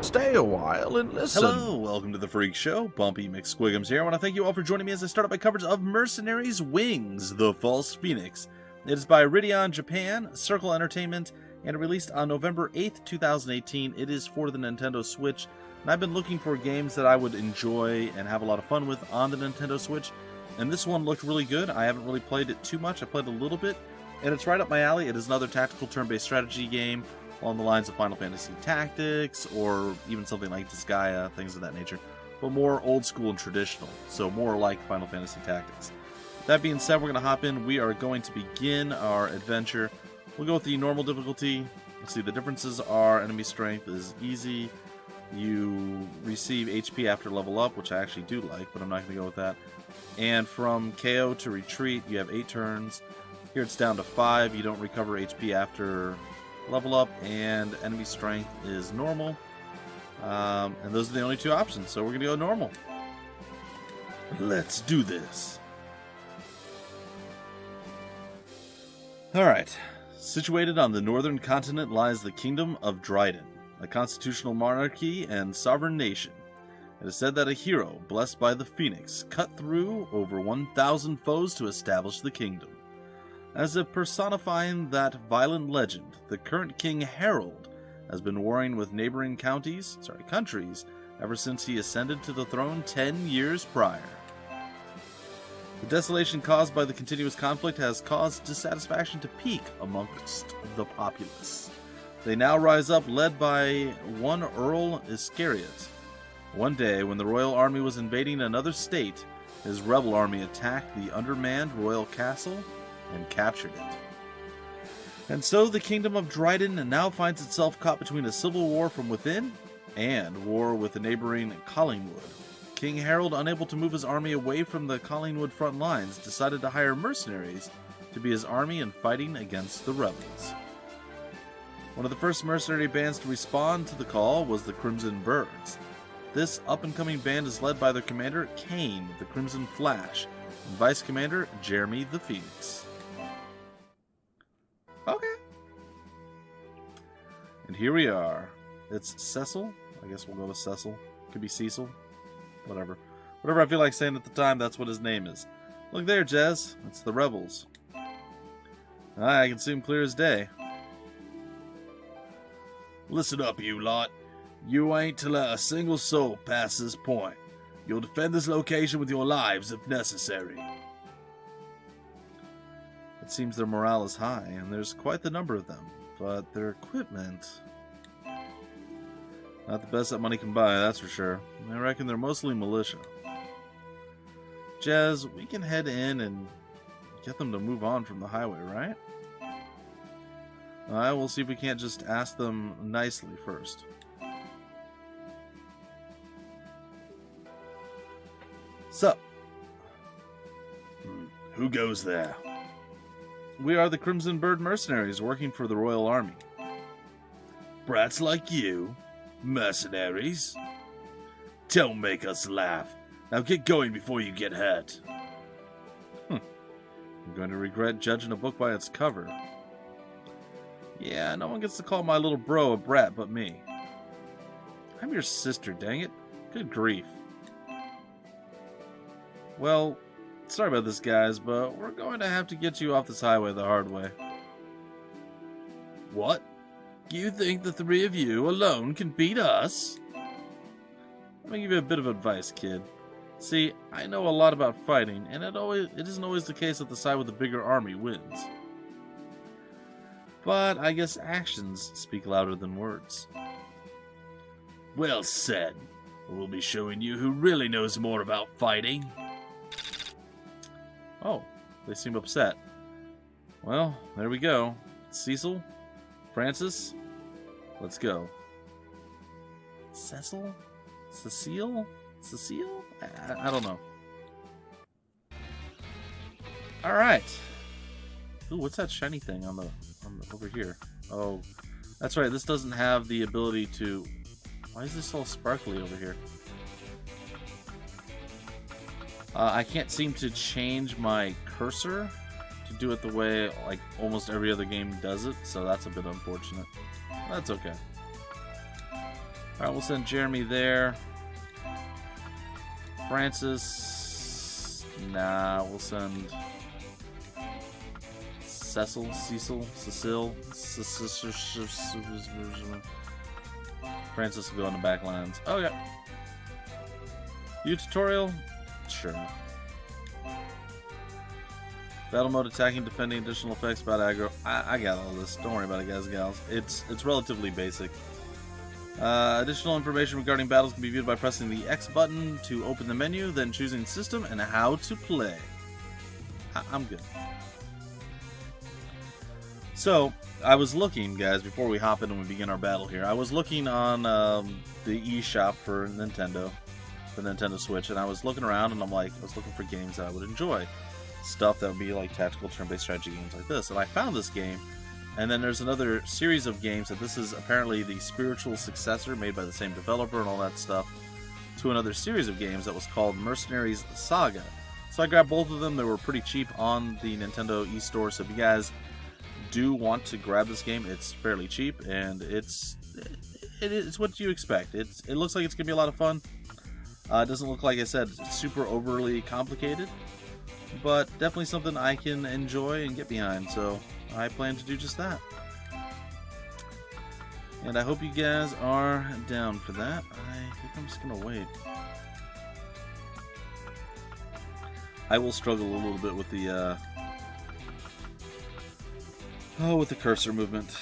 Stay a while and listen. Hello, welcome to the Freak Show. Bumpy McSquigums here. I want to thank you all for joining me as I start up my coverage of Mercenaries Wings, The False Phoenix. It is by Ridion Japan, Circle Entertainment, and released on November 8th, 2018. It is for the Nintendo Switch, and I've been looking for games that I would enjoy and have a lot of fun with on the Nintendo Switch, and this one looked really good. I haven't really played it too much. I played a little bit, and it's right up my alley. It is another tactical turn-based strategy game along the lines of Final Fantasy Tactics, or even something like Disgaea, things of that nature, but more old school and traditional, so more like Final Fantasy Tactics. That being said, we're going to hop in. We are going to begin our adventure. We'll go with the normal difficulty. Let's see, the differences are enemy strength is easy. You receive HP after level up, which I actually do like, but I'm not going to go with that. And from KO to retreat, you have 8 turns. Here it's down to 5. You don't recover HP after level up, and enemy strength is normal. And those are the only 2 options, so we're going to go normal. Let's do this. Alright. Situated on the northern continent lies the Kingdom of Dryden, a constitutional monarchy and sovereign nation. It is said that a hero, blessed by the Phoenix, cut through over 1,000 foes to establish the kingdom. As if personifying that violent legend, the current King Harold has been warring with neighboring countries ever since he ascended to the throne 10 years prior. The desolation caused by the continuous conflict has caused dissatisfaction to peak amongst the populace. They now rise up, led by one Earl Iscariot. One day, when the royal army was invading another state, his rebel army attacked the undermanned royal castle and captured it. And so the Kingdom of Dryden now finds itself caught between a civil war from within and war with the neighboring Collingwood. King Harold, unable to move his army away from the Collingwood front lines, decided to hire mercenaries to be his army in fighting against the rebels. One of the first mercenary bands to respond to the call was the Crimson Birds. This up-and-coming band is led by their commander, Kane, the Crimson Flash, and vice commander, Jeremy the Phoenix. Okay. And here we are. It's Cecil. I guess we'll go with Cecil. Could be Cecil. Whatever. Whatever I feel like saying at the time, that's what his name is. Look there, Jez. It's the rebels. I can see him clear as day. Listen up, you lot. You ain't to let a single soul pass this point. You'll defend this location with your lives if necessary. It seems their morale is high, and there's quite the number of them, but their equipment... not the best that money can buy, that's for sure. I reckon they're mostly militia. Jez, we can head in and get them to move on from the highway, right? Alright, we'll see if we can't just ask them nicely first. Sup? Who goes there? We are the Crimson Bird Mercenaries working for the Royal Army. Brats like you? Mercenaries? Don't make us laugh. Now get going before you get hurt. I'm going to regret judging a book by its cover. Yeah, no one gets to call my little bro a brat but me. I'm your sister, dang it. Good grief. Well, sorry about this, guys, but we're going to have to get you off this highway the hard way. What? You think the 3 of you alone can beat us? Let me give you a bit of advice, kid. See, I know a lot about fighting, and it isn't always the case that the side with the bigger army wins. But I guess actions speak louder than words. Well said. We'll be showing you who really knows more about fighting. Oh, they seem upset. Well, there we go. Cecil? Francis? Let's go. Cecil? Cecile? Cecile? I don't know. Alright. Ooh, what's that shiny thing on the over here? Oh, that's right. This doesn't have the ability to... Why is this all sparkly over here? I can't seem to change my cursor to do it the way like almost every other game does it, so that's a bit unfortunate. That's okay. Alright, we'll send Jeremy there. Francis... Nah, we'll send... Cecil? Francis will go on the back lines. Oh, yeah. You tutorial? Sure. Battle mode, attacking, defending, additional effects, about aggro. I got all this. Don't worry about it, guys and gals. It's relatively basic. Additional information regarding battles can be viewed by pressing the X button to open the menu, then choosing system and how to play. I'm good. So, I was looking, guys, before we hop in and we begin our battle here, I was looking on the eShop for Nintendo, the Nintendo Switch, and I was looking around and I was looking for games that I would enjoy. Stuff that would be like tactical turn-based strategy games like this. And I found this game, and then there's another series of games that this is apparently the spiritual successor made by the same developer and all that stuff to another series of games that was called Mercenaries Saga. So I grabbed both of them. They were pretty cheap on the Nintendo eStore, so if you guys do want to grab this game, it's fairly cheap, and it's what you expect. It looks like it's going to be a lot of fun. It doesn't look, like I said, super overly complicated, but definitely something I can enjoy and get behind, so I plan to do just that. And I hope you guys are down for that. I think I'm just going to wait. I will struggle a little bit with the cursor movement.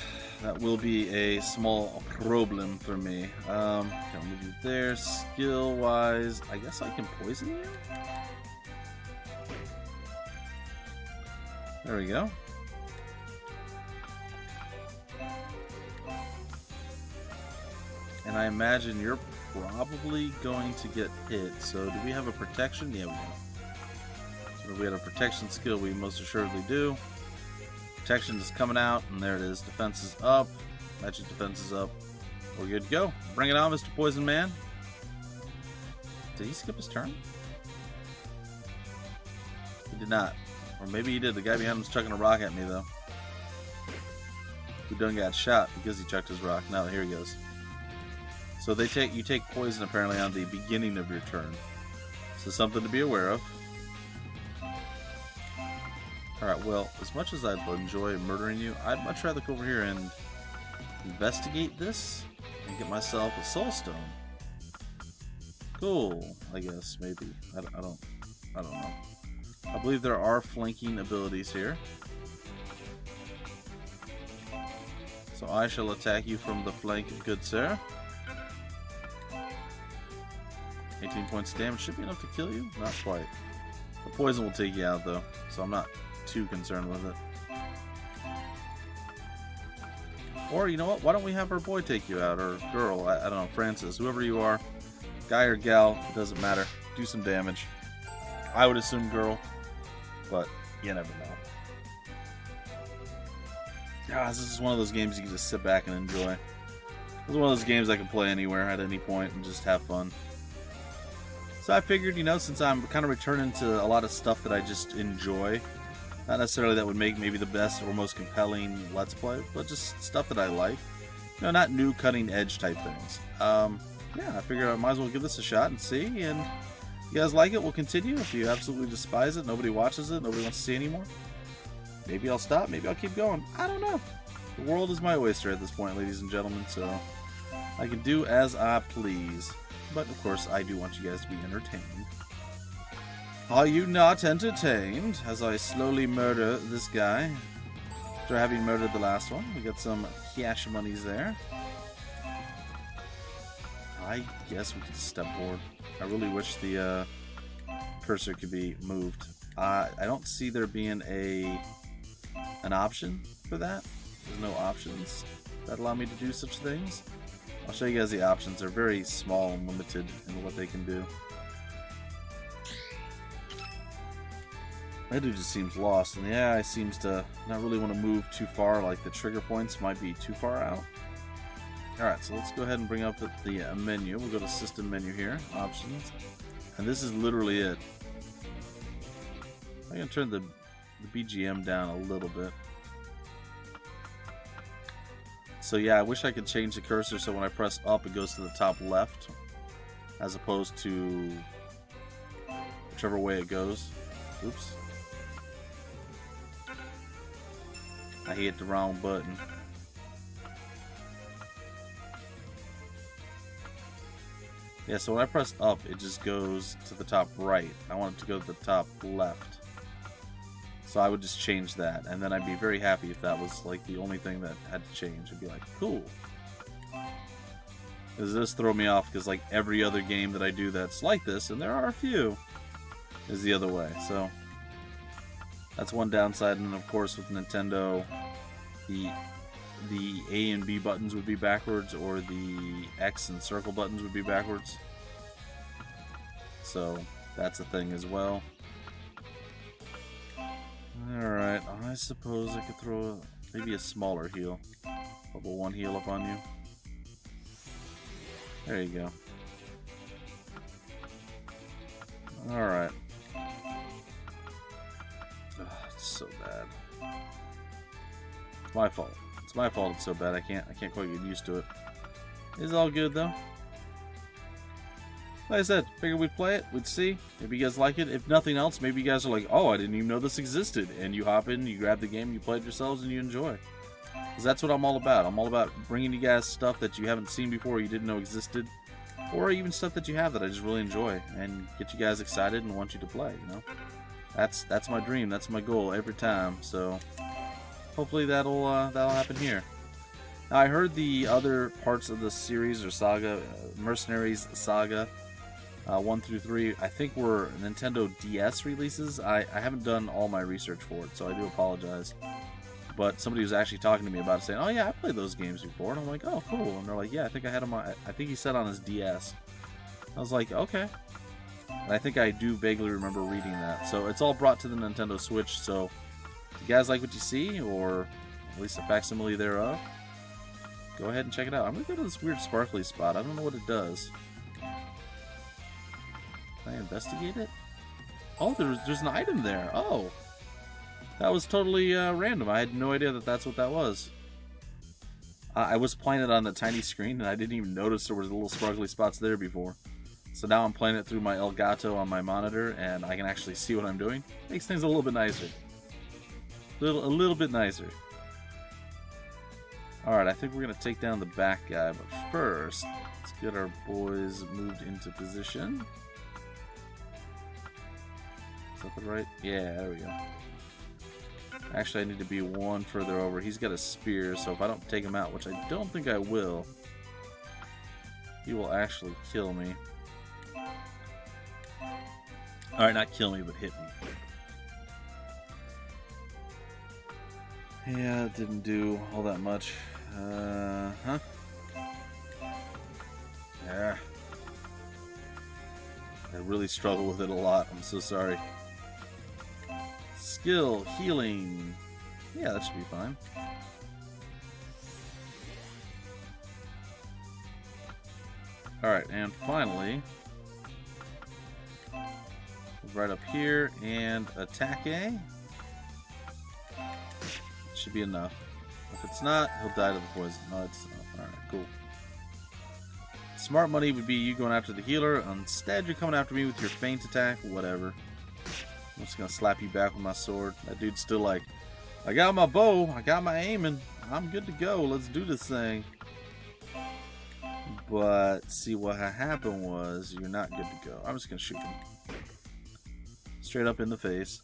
That will be a small problem for me. Can move you there. Skill-wise, I guess I can poison you? There we go. And I imagine you're probably going to get hit. So do we have a protection? Yeah, we do. So if we had a protection skill, we most assuredly do. Protection is coming out, and there it is. Defense is up. Magic defense is up. We're good to go. Bring it on, Mr. Poison Man. Did he skip his turn? He did not. Or maybe he did. The guy behind him's chucking a rock at me, though. Who done got shot because he chucked his rock. Now, here he goes. So you take poison, apparently, on the beginning of your turn. So something to be aware of. Alright, well, as much as I'd enjoy murdering you, I'd much rather go over here and investigate this and get myself a soul stone. Cool, I guess, maybe. I don't know. I believe there are flanking abilities here. So I shall attack you from the flank, good sir. 18 points of damage should be enough to kill you? Not quite. The poison will take you out, though, so I'm not too concerned with it. Or, you know what? Why don't we have our boy take you out? Or girl, I don't know, Francis, whoever you are. Guy or gal, it doesn't matter. Do some damage. I would assume girl, but you never know. This is one of those games you can just sit back and enjoy. It's one of those games I can play anywhere at any point and just have fun. So I figured, since I'm kind of returning to a lot of stuff that I just enjoy, not necessarily that would make maybe the best or most compelling Let's Play, but just stuff that I like. Not new cutting edge type things. Yeah, I figured I might as well give this a shot and see, and if you guys like it, we'll continue. If you absolutely despise it, nobody watches it, nobody wants to see anymore, maybe I'll stop, maybe I'll keep going. I don't know. The world is my oyster at this point, ladies and gentlemen, so I can do as I please. But, of course, I do want you guys to be entertained. Are you not entertained as I slowly murder this guy? After having murdered the last one, we got some cash monies there. I guess we could step forward. I really wish the cursor could be moved. I don't see there being an option for that. There's no options that allow me to do such things. I'll show you guys the options. They're very small and limited in what they can do. That dude just seems lost, and the AI seems to not really want to move too far, like the trigger points might be too far out. Alright, so let's go ahead and bring up the menu. We'll go to System menu here, Options, and this is literally it. I'm going to turn the BGM down a little bit. So yeah, I wish I could change the cursor so when I press up it goes to the top left as opposed to whichever way it goes. Oops. I hit the wrong button. Yeah, so when I press up, it just goes to the top right. I want it to go to the top left. So I would just change that, and then I'd be very happy if that was like the only thing that had to change. It'd be like, cool. Because this throw me off, because like every other game that I do that's like this, and there are a few, is the other way. So that's one downside, and then of course with Nintendo, the A and B buttons would be backwards, or the X and circle buttons would be backwards. So that's a thing as well. Alright, I suppose I could throw maybe a smaller heal. Level 1 heal up on you. There you go. Alright. It's so bad. It's my fault. It's my fault it's so bad. I can't quite get used to it. It's all good though. Like I said, figured we'd play it, we'd see. Maybe you guys like it. If nothing else, maybe you guys are like, oh, I didn't even know this existed. And you hop in, you grab the game, you play it yourselves, and you enjoy. Because that's what I'm all about. I'm all about bringing you guys stuff that you haven't seen before, or you didn't know existed. Or even stuff that you have that I just really enjoy. And get you guys excited and want you to play, you know? That's my dream. That's my goal every time. So hopefully that'll happen here. Now, I heard the other parts of the series or saga, Mercenaries Saga, 1 through 3, I think were Nintendo DS releases. I haven't done all my research for it, so I do apologize. But somebody was actually talking to me about it, saying, "Oh yeah, I played those games before," and I'm like, "Oh, cool." And they're like, "Yeah, I think I had them on. I think he said on his DS." I was like, "Okay." And I think I do vaguely remember reading that. So it's all brought to the Nintendo Switch. So if you guys like what you see, or at least a facsimile thereof, go ahead and check it out. I'm gonna go to this weird sparkly spot. I don't know what it does. Can I investigate it? Oh, there's an item there. Oh, that was totally random. I had no idea that that's what that was. I was playing it on the tiny screen, and I didn't even notice there was little sparkly spots there before. So now I'm playing it through my Elgato on my monitor, and I can actually see what I'm doing. Makes things a little bit nicer. A little bit nicer. Alright, I think we're going to take down the back guy, but first, let's get our boys moved into position. Is that the right? Yeah, there we go. Actually, I need to be one further over. He's got a spear, so if I don't take him out, which I don't think I will, he will actually kill me. Alright, not kill me, but hit me. Yeah, it didn't do all that much. Huh? Yeah. I really struggle with it a lot. I'm so sorry. Skill, healing. Yeah, that should be fine. Alright, and finally, right up here and attack A. Should be enough. If it's not, he'll die to the poison. No, it's not. Alright, cool. Smart money would be you going after the healer. Instead, you're coming after me with your feint attack. Whatever. I'm just gonna slap you back with my sword. That dude's still like, I got my bow, I got my aiming, I'm good to go, let's do this thing. But, see, what happened was, you're not good to go. I'm just gonna shoot him. Straight up in the face.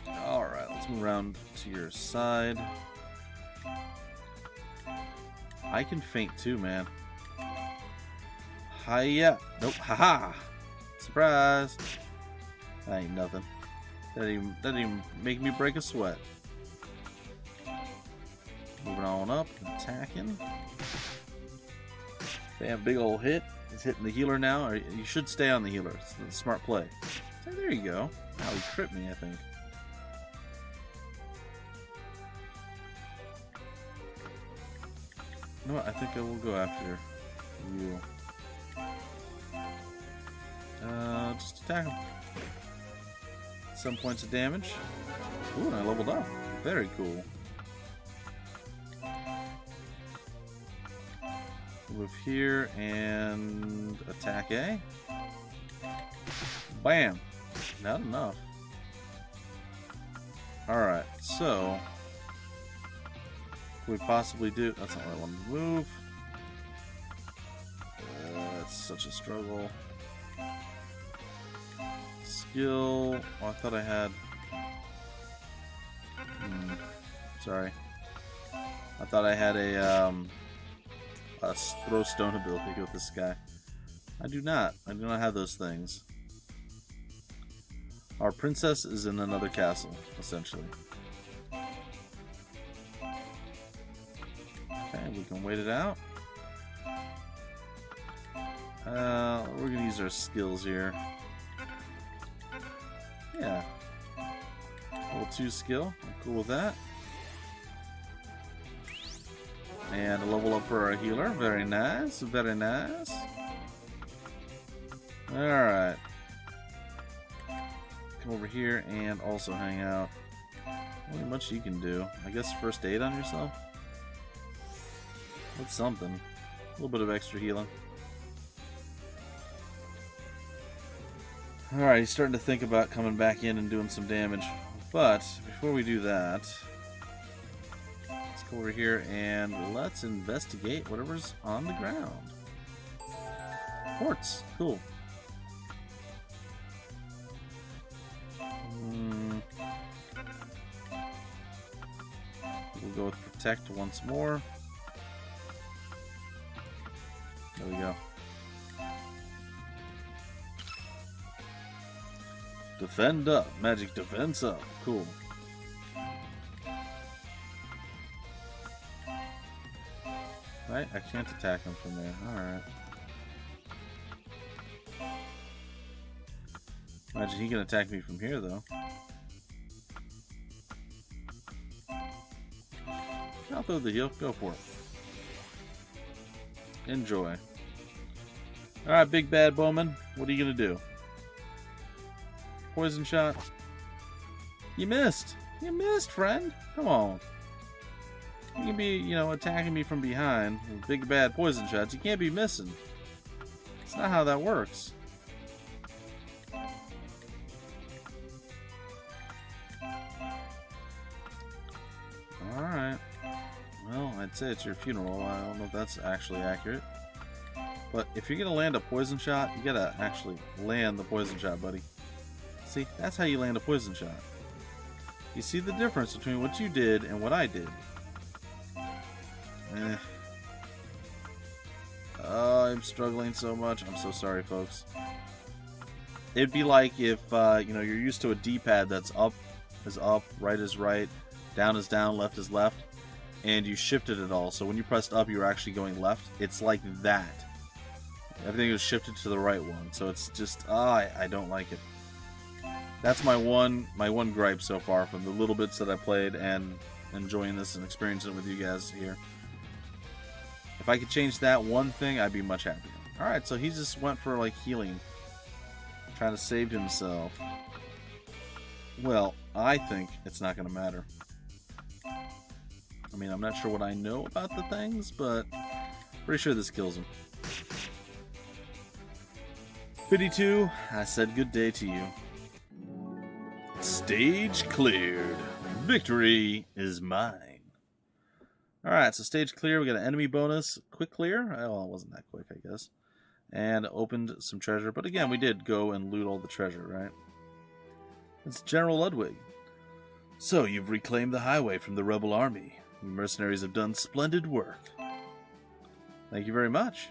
Alright, let's move around to your side. I can feint too, man. Hiya! Nope, haha! Surprise! That ain't nothing. That didn't even make me break a sweat. Moving on up, attacking. Bam, big old hit. He's hitting the healer now. Or you should stay on the healer. It's a smart play. So there you go. Now he tripped me, I think. You know what? I think I will go after you. Just attack him. 7 points of damage. Ooh, and I leveled up. Very cool. Move here and attack A. Bam! Not enough. Alright, so we possibly do. That's not what I wanted to move. That's such a struggle. Skill. Oh, I thought I had. Sorry. I thought I had a throw stone ability with this guy. I do not. I do not have those things. Our princess is in another castle, essentially. Okay, we can wait it out. We're gonna use our skills here. Yeah. Level 2 skill. I'm cool with that. And a level up for our healer. Very nice. Very nice. Alright. Come over here and also hang out. Not much you can do. I guess first aid on yourself? That's something. A little bit of extra healing. Alright, he's starting to think about coming back in and doing some damage. But, before we do that, let's go over here and let's investigate whatever's on the ground. Quartz. Cool. We'll go with Protect once more. There we go. Defend up. Magic defense up. Cool. Right? I can't attack him from there. Alright. Imagine he can attack me from here, though. I'll throw the heal. Go for it. Enjoy. Alright, big bad bowman. What are you going to do? Poison shot. You missed. You missed, friend. Come on. You can be, you know, attacking me from behind with big bad poison shots. You can't be missing. It's not how that works. Alright. Well, I'd say it's your funeral. I don't know if that's actually accurate. But if you're going to land a poison shot, you got to actually land the poison shot, buddy. See, that's how you land a poison shot. You see the difference between what you did and what I did. Oh, I'm struggling so much. I'm so sorry, folks. It'd be like if, you know, you're used to a D-pad that's up is up, right is right, down is down, left is left, and you shifted it all. So when you pressed up, you were actually going left. It's like that. Everything was shifted to the right one. So it's just, I don't like it. That's my one gripe so far from the little bits that I played and enjoying this and experiencing it with you guys here. If I could change that one thing, I'd be much happier. Alright, so he just went for, like, healing. Trying to save himself. Well, I think it's not going to matter. I mean, I'm not sure what I know about the things, but pretty sure this kills him. 52, I said good day to you. Stage cleared. Victory is mine. Alright, so stage clear. We got an enemy bonus. Quick clear. Oh, it wasn't that quick, I guess. And opened some treasure. But again, we did go and loot all the treasure, right? It's General Ludwig. So, you've reclaimed the highway from the rebel army. The mercenaries have done splendid work. Thank you very much.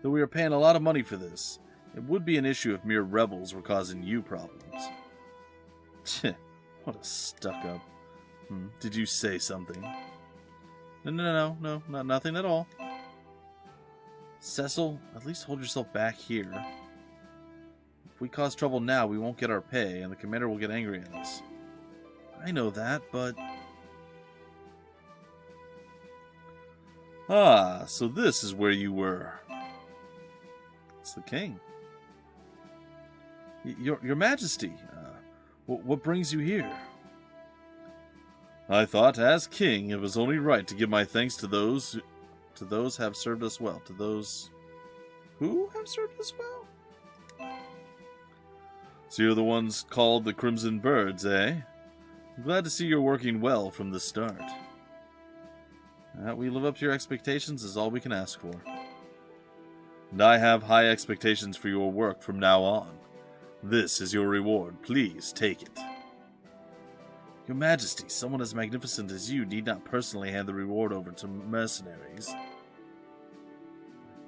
Though we are paying a lot of money for this, it would be an issue if mere rebels were causing you problems. What a stuck-up. Did you say something? No, nothing at all. Cecil, at least hold yourself back here. If we cause trouble now, we won't get our pay, and the commander will get angry at us. I know that, but... Ah, so this is where you were. It's the king. Your Majesty, what brings you here? I thought, as king, it was only right to give my thanks to those have served us well. To those who have served us well? So you're the ones called the Crimson Birds, eh? I'm glad to see you're working well from the start. That we live up to your expectations is all we can ask for. And I have high expectations for your work from now on. This is your reward. Please take it. Your Majesty, someone as magnificent as you need not personally hand the reward over to mercenaries.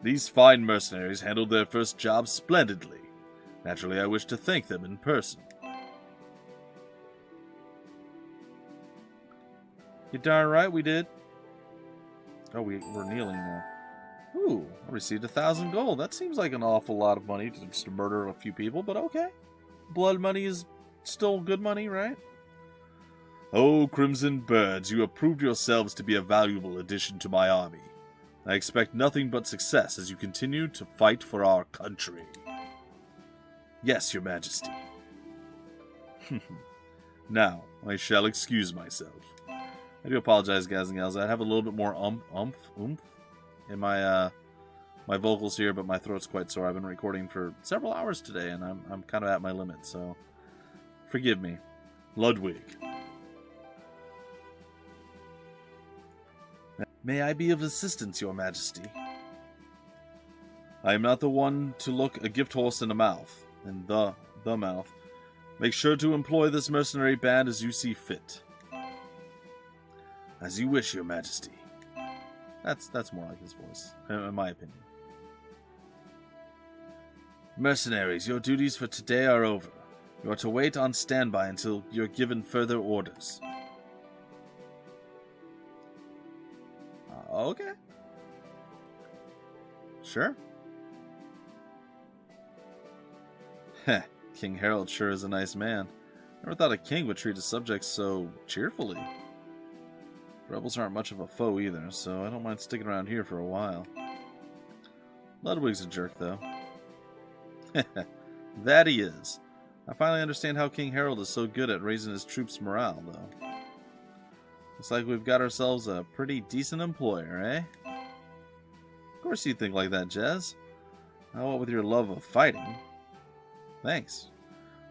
These fine mercenaries handled their first job splendidly. Naturally, I wish to thank them in person. You darn right we did. Oh, we're kneeling now. Ooh, I received 1,000 gold. That seems like an awful lot of money to just murder a few people, but okay. Blood money is still good money, right? Oh, Crimson Birds, you have proved yourselves to be a valuable addition to my army. I expect nothing but success as you continue to fight for our country. Yes, Your Majesty. Now, I shall excuse myself. I do apologize, guys and gals. I have a little bit more oomph in my my vocals here, but my throat's quite sore. I've been recording for several hours today, and I'm kind of at my limit, so forgive me. Ludwig. May I be of assistance, Your Majesty? I am not the one to look a gift horse in the mouth, the mouth. Make sure to employ this mercenary band as you see fit. As you wish, Your Majesty. That's more like his voice, in my opinion. Mercenaries, your duties for today are over. You are to wait on standby until you're given further orders. Okay. Sure. Heh, King Harold sure is a nice man. Never thought a king would treat his subjects so cheerfully. Rebels aren't much of a foe either, so I don't mind sticking around here for a while. Ludwig's a jerk, though. That he is. I finally understand how King Harold is so good at raising his troops' morale, though. Looks like we've got ourselves a pretty decent employer, eh? Of course you'd think like that, Jez. How about with your love of fighting? Thanks.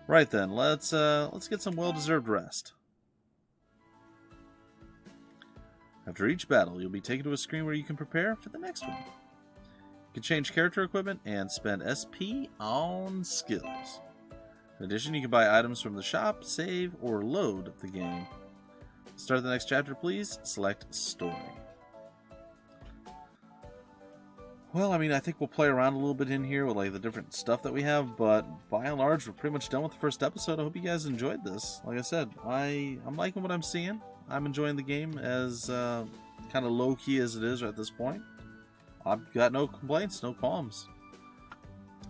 Right then, let's get some well-deserved rest. After each battle, you'll be taken to a screen where you can prepare for the next one. You can change character equipment and spend SP on skills. In addition, you can buy items from the shop, save, or load the game. Start the next chapter, please. Select Story. Well, I mean, I think we'll play around a little bit in here with like the different stuff that we have, but by and large, we're pretty much done with the first episode. I hope you guys enjoyed this. Like I said, I'm liking what I'm seeing. I'm enjoying the game as kind of low-key as it is at this point. I've got no complaints, no qualms.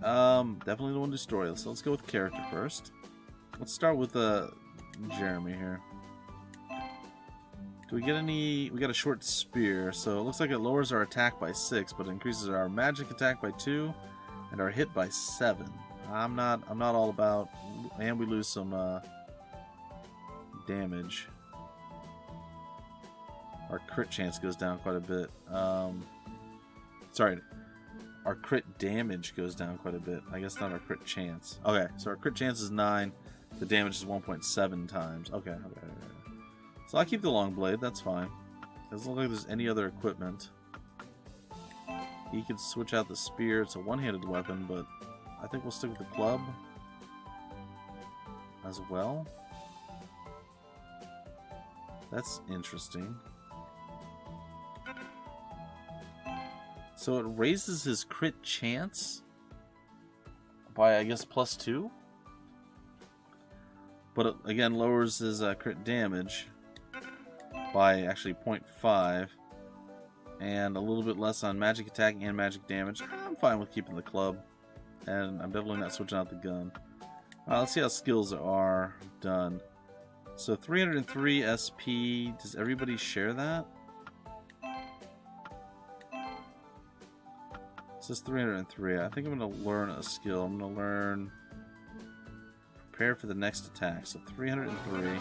Definitely the one to story. So let's go with character first. Let's start with Jeremy here. Do we get any? We got a short spear, so it looks like it lowers our attack by 6, but increases our magic attack by 2 and our hit by 7. I'm not all about, and we lose some damage. Our crit chance goes down quite a bit. Sorry, our crit damage goes down quite a bit. I guess not our crit chance. Okay, so our crit chance is 9. The damage is 1.7 times. Okay. So I'll keep the long blade. That's fine. Doesn't look like there's any other equipment. He can switch out the spear. It's a one-handed weapon, but I think we'll stick with the club as well. That's interesting. So it raises his crit chance by, I guess, +2. But it, again, lowers his crit damage by actually 0.5. And a little bit less on magic attack and magic damage. I'm fine with keeping the club. And I'm definitely not switching out the gun. Let's see how skills are done. So 303 SP. Does everybody share that? It says 303. I think I'm going to learn a skill. I'm going to learn prepare for the next attack. So 303.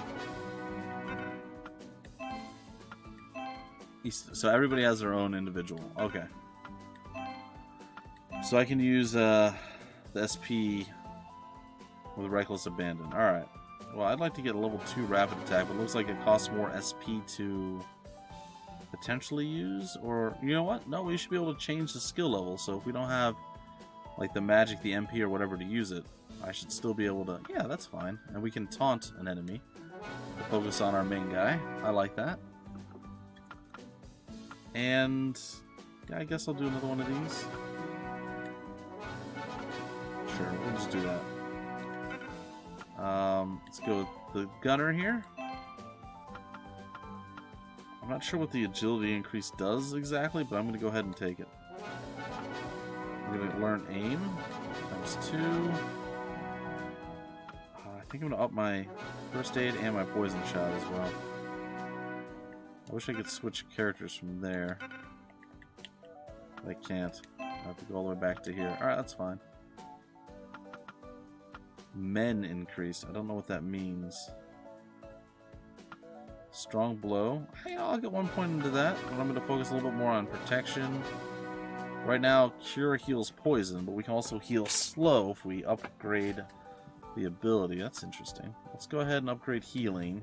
So everybody has their own individual. Okay. So I can use the SP with Reckless Abandon. Alright. Well, I'd like to get a level 2 rapid attack, but it looks like it costs more SP to potentially use. Or, you know what? No, we should be able to change the skill level. So if we don't have, like, the magic, the MP, or whatever to use it, I should still be able to... Yeah, that's fine. And we can taunt an enemy to focus on our main guy. I like that. And... yeah, I guess I'll do another one of these. Sure, we'll just do that. Let's go with the gunner here. I'm not sure what the agility increase does exactly, but I'm going to go ahead and take it. I'm going to learn aim. ×2. I think I'm going to up my first aid and my poison shot as well. I wish I could switch characters from there. I can't. I have to go all the way back to here. Alright, that's fine. Men increased. I don't know what that means. Strong blow. Hey, I'll get 1 point into that, but I'm going to focus a little bit more on protection. Right now, Cure heals poison, but we can also heal slow if we upgrade the ability. That's interesting. Let's go ahead and upgrade healing.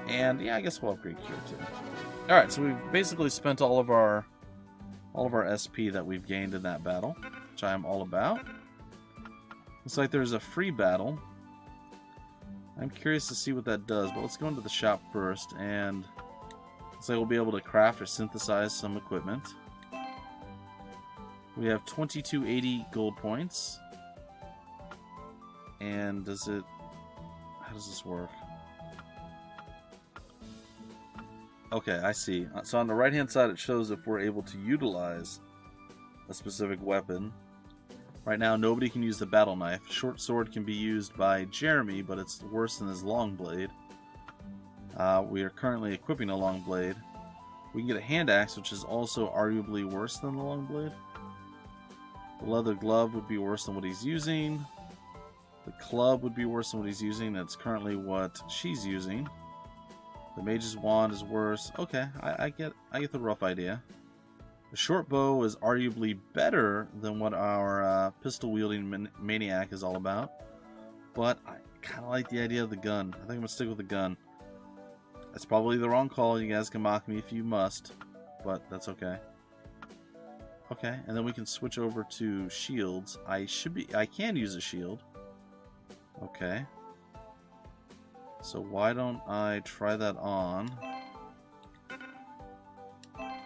And yeah, I guess we'll upgrade Cure too. Alright, so we've basically spent all of our SP that we've gained in that battle, which I am all about. Looks like there's a free battle. I'm curious to see what that does, but let's go into the shop first, and looks like we'll be able to craft or synthesize some equipment. We have 2280 gold points. And how does this work? Okay, I see. So on the right hand side it shows if we're able to utilize a specific weapon. Right now nobody can use the battle knife. Short sword can be used by Jeremy, but it's worse than his long blade. We are currently equipping a long blade. We can get a hand axe, which is also arguably worse than the long blade. The leather glove would be worse than what he's using. The club would be worse than what he's using. That's currently what she's using. The mage's wand is worse. Okay, I get the rough idea. The short bow is arguably better than what our pistol-wielding maniac is all about. But I kind of like the idea of the gun. I think I'm going to stick with the gun. That's probably the wrong call. You guys can mock me if you must. But that's okay. Okay, and then we can switch over to shields. I can use a shield. Okay. So why don't I try that on?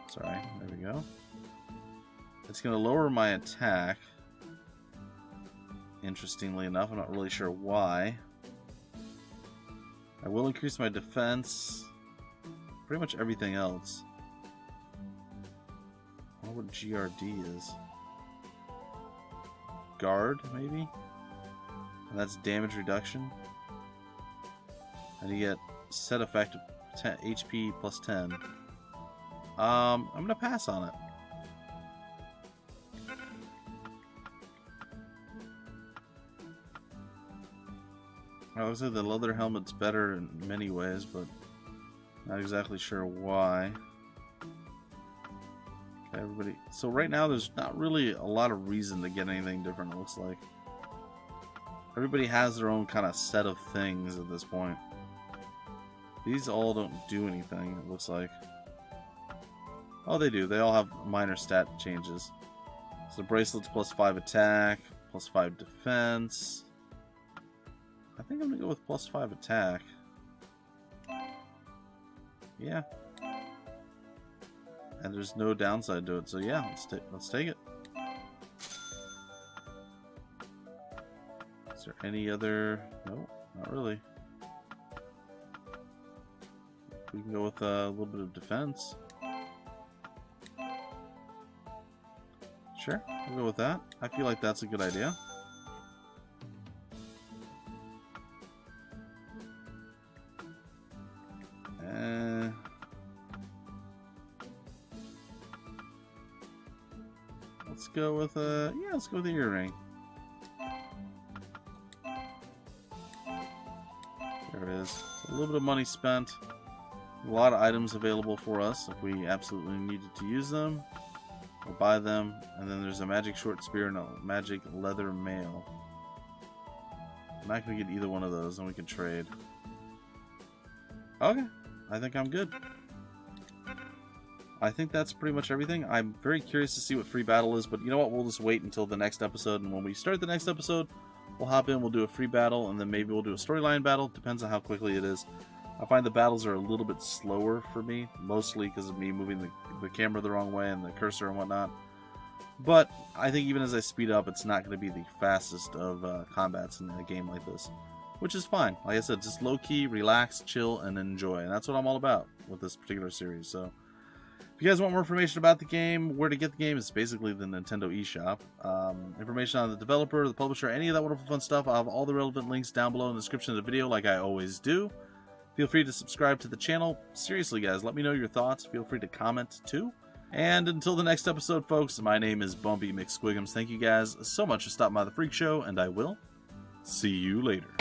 Sorry, there we go. It's going to lower my attack. Interestingly enough, I'm not really sure why. I will increase my defense. Pretty much everything else. I don't know what GRD is. Guard, maybe? And that's damage reduction. And you get set effect of 10, HP plus 10. I'm going to pass on it. I would say the leather helmet's better in many ways, but not exactly sure why. Okay, everybody. So right now there's not really a lot of reason to get anything different, it looks like. Everybody has their own kind of set of things at this point. These all don't do anything, it looks like. Oh, they do. They all have minor stat changes. So bracelets plus 5 attack, plus 5 defense. I think I'm going to go with plus 5 attack. Yeah. And there's no downside to it, so yeah, let's take it. Is there any other... No, not really. We can go with a little bit of defense. Sure, we'll go with that. I feel like that's a good idea. Let's go with let's go with the earring. There it is. A little bit of money spent. A lot of items available for us if we absolutely needed to use them. We'll buy them. And then there's a magic short spear and a magic leather mail. I'm not going to get either one of those, and we can trade. Okay, I think I'm good. I think that's pretty much everything. I'm very curious to see what free battle is, but you know what? We'll just wait until the next episode, and when we start the next episode, we'll hop in, we'll do a free battle, and then maybe we'll do a storyline battle. Depends on how quickly it is. I find the battles are a little bit slower for me, mostly because of me moving the camera the wrong way and the cursor and whatnot. But I think even as I speed up, it's not going to be the fastest of combats in a game like this, which is fine. Like I said, just low-key, relax, chill, and enjoy. And that's what I'm all about with this particular series. So if you guys want more information about the game, where to get the game is basically the Nintendo eShop. Information on the developer, the publisher, any of that wonderful fun stuff, I'll have all the relevant links down below in the description of the video like I always do. Feel free to subscribe to the channel. Seriously, guys, let me know your thoughts. Feel free to comment, too. And until the next episode, folks, my name is Bumpy McSquigums. Thank you guys so much for stopping by the Freak Show, and I will see you later.